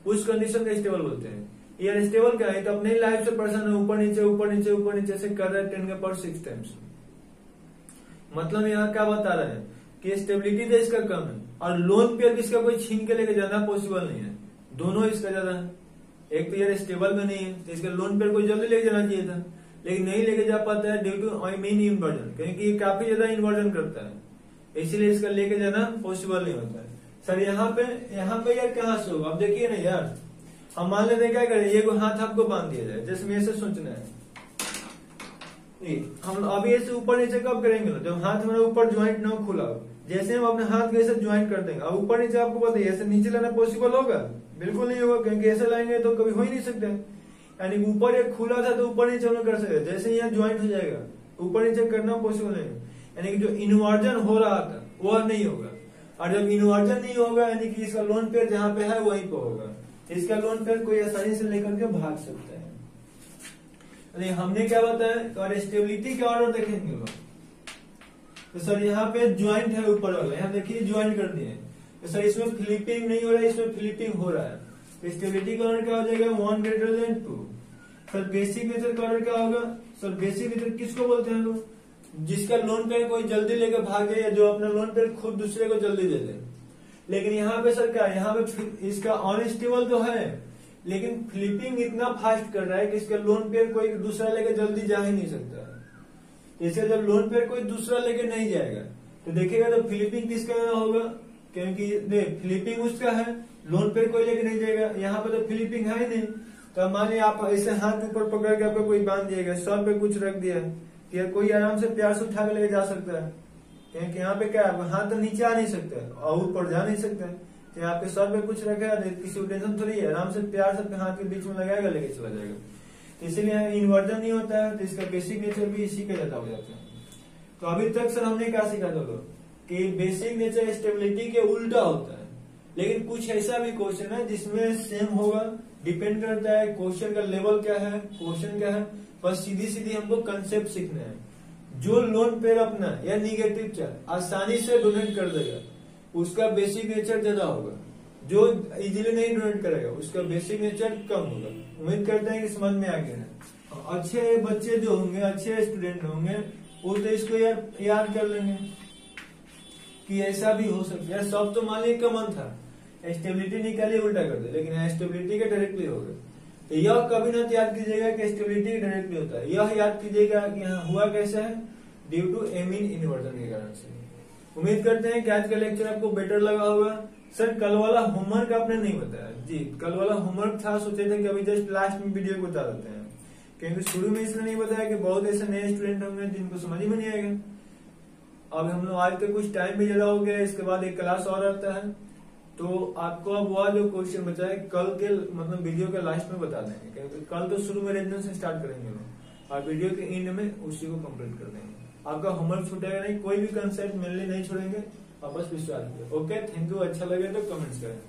उस कंडीशन का स्टेबल बोलते हैं। ये स्टेबल क्या है, तो अपने लाइफ से परेशान है, ऊपर नीचे ऊपर नीचे ऊपर नीचे से कर रहा है 10⁶ टाइम्स। मतलब यहाँ क्या बता रहे हैं कि स्टेबिलिटी तो इसका कम है, और लोन पेयर इसका कोई छीन के लेके जाना पॉसिबल नहीं है, दोनों इसका ज्यादा है। एक तो यार स्टेबल में नहीं है, तो इसका लोन पेयर को जल्दी लेके जाना चाहिए था, लेकिन नहीं लेके जा पाता है ड्यू टू एमीन इन्वर्जन, क्योंकि ये काफी ज्यादा इन्वर्जन करता है, इसीलिए इसका लेके जाना पॉसिबल नहीं होता है। सर यहाँ पे यार कहाँ से होगा, अब देखिए ना यार, हम मान लेते क्या करें, ये हाथ आपको बांध दिया जाए, जैसे ऐसे सोचना है, हम अभी ऐसे ऊपर नीचे कब करेंगे, जब हाथ हमारा ऊपर ज्वाइंट ना खुला हो, जैसे हम अपने हाथ को ऐसे ज्वाइन कर देंगे, अब ऊपर नीचे आपको पता है ऐसे नीचे लाना पॉसिबल होगा? बिल्कुल नहीं होगा, क्योंकि ऐसे लाएंगे तो कभी हो ही नहीं सकते। यानी ऊपर एक खुला था तो ऊपर नीचे हम लोग कर सकते, जैसे यहाँ ज्वाइंट हो जाएगा ऊपर नीचे करना पॉसिबल नहीं है। यानी कि जो इन्वर्जन हो रहा था वह नहीं होगा, और जब इन्वर्जन नहीं होगा यानी कि इसका लोन पेयर जहाँ पे है वहीं पे होगा, इसका लोन पेयर कोई आसानी से लेकर के भाग सकता है। यानी हमने क्या बताया, और स्टेबिलिटी के ऑर्डर देखेंगे लोग, तो सर यहाँ पे ज्वाइंट है ऊपर वाला, यहाँ देखिए ज्वाइंट कर दिए, तो सर इसमें फ्लिपिंग नहीं हो रहा है, इसमें फ्लिपिंग हो रहा है, तो स्टेबिलिटी का ऑर्डर क्या हो जाएगा, 1 greater than 2। Sir basic nature का ऑर्डर क्या होगा, सर बेसिक नेचर किसको बोलते हैं लोग, जिसका लोन पेयर कोई जल्दी लेकर भागे या जो अपना लोन पेयर खुद दूसरे को जल्दी दे दे। लेकिन यहाँ पे सर क्या है, यहाँ पे इसका अनस्टेबल तो है लेकिन फ्लिपिंग इतना फास्ट कर रहा है कि इसका लोन पेयर कोई दूसरा लेकर जल्दी जा ही नहीं सकता है। इससे जब लोन पेयर कोई दूसरा लेके नहीं जाएगा तो देखिएगा तो फ्लिपिंग किसका होगा, क्योंकि देख फ्लिपिंग उसका है, लोन पेयर कोई लेके नहीं जाएगा, यहाँ पे तो फ्लिपिंग है ही नहीं। तो मान लीजिए आप ऐसे हाथ ऊपर पकड़ के आपको कोई बांध दिएगा, सर पे कुछ रख दिया तो कोई आराम से प्यार से उठा के लेके जा सकता है, क्योंकि यहाँ पे क्या है, हाथ तो नीचे आ नहीं सकता और ऊपर जा नहीं सकता, तो यहाँ पे सर पे कुछ रखा है, किसी को टेंशन थोड़ी है, आराम से प्यार से हाथ के बीच में लगाएगा लेके चला जाएगा। तो इसीलिए इन्वर्जन नहीं होता है, तो इसका बेसिक नेचर भी इसी का जैसा हो जाता है। तो अभी तक सर हमने क्या सीखा था लोग कि बेसिक नेचर स्टेबिलिटी के उल्टा होता है, लेकिन कुछ ऐसा भी क्वेश्चन है जिसमें सेम होगा, डिपेंड करता है क्वेश्चन का लेवल क्या है, क्वेश्चन क्या है, बस सीधी सीधी हमको कंसेप्ट सीखना है। जो लोन पेयर अपना या निगेटिव चार्ज आसानी से डोनेट कर देगा उसका बेसिक नेचर ज्यादा होगा, जो इजीली नहीं डोनेट करेगा उसका बेसिक नेचर कम होगा। उम्मीद करते हैं कि समझ में आ गया है। अच्छे बच्चे जो होंगे, अच्छे स्टूडेंट होंगे, वो तो इसको याद कर लेंगे कि ऐसा भी हो सकता है। सब तो मान लीजिए कॉमन था, स्टेबिलिटी निकालिए उल्टा कर दे, लेकिन स्टेबिलिटी के डायरेक्टली होगा। तो यह कभी ना याद कीजिएगा कि स्टेबिलिटी डायरेक्टली होता है, यह याद कीजिएगा कि यहाँ हुआ कैसे है, ड्यू टू एमीन इन्वर्जन के कारण से। उम्मीद करते हैं कि आज का लेक्चर आपको बेटर लगा होगा। सर कल वाला होमवर्क आपने नहीं बताया जी, कल वाला होमवर्क था, सोचे थे कि अभी जस्ट लास्ट में वीडियो को बता देते हैं, क्योंकि शुरू में इसलिए नहीं बताया कि बहुत ऐसे नए स्टूडेंट होंगे जिनको समझ में नहीं आएगा। अब हम लोग आज के कुछ टाइम भी ज्यादा हो गया, इसके बाद एक क्लास और आता है, तो आपको अब वह जो क्वेश्चन बचा है कल के मतलब वीडियो के लास्ट में बता देंगे, क्योंकि कल तो शुरू में रेंजन से स्टार्ट करेंगे लोग और वीडियो के एंड में उसी को कंप्लीट कर देंगे। आपका होमवर्क छूटेगा नहीं, कोई भी कंसेप्ट मेनली नहीं छोड़ेंगे, आप बस विश्वास करें। Okay, thank you. अच्छा लगे तो कमेंट्स करें।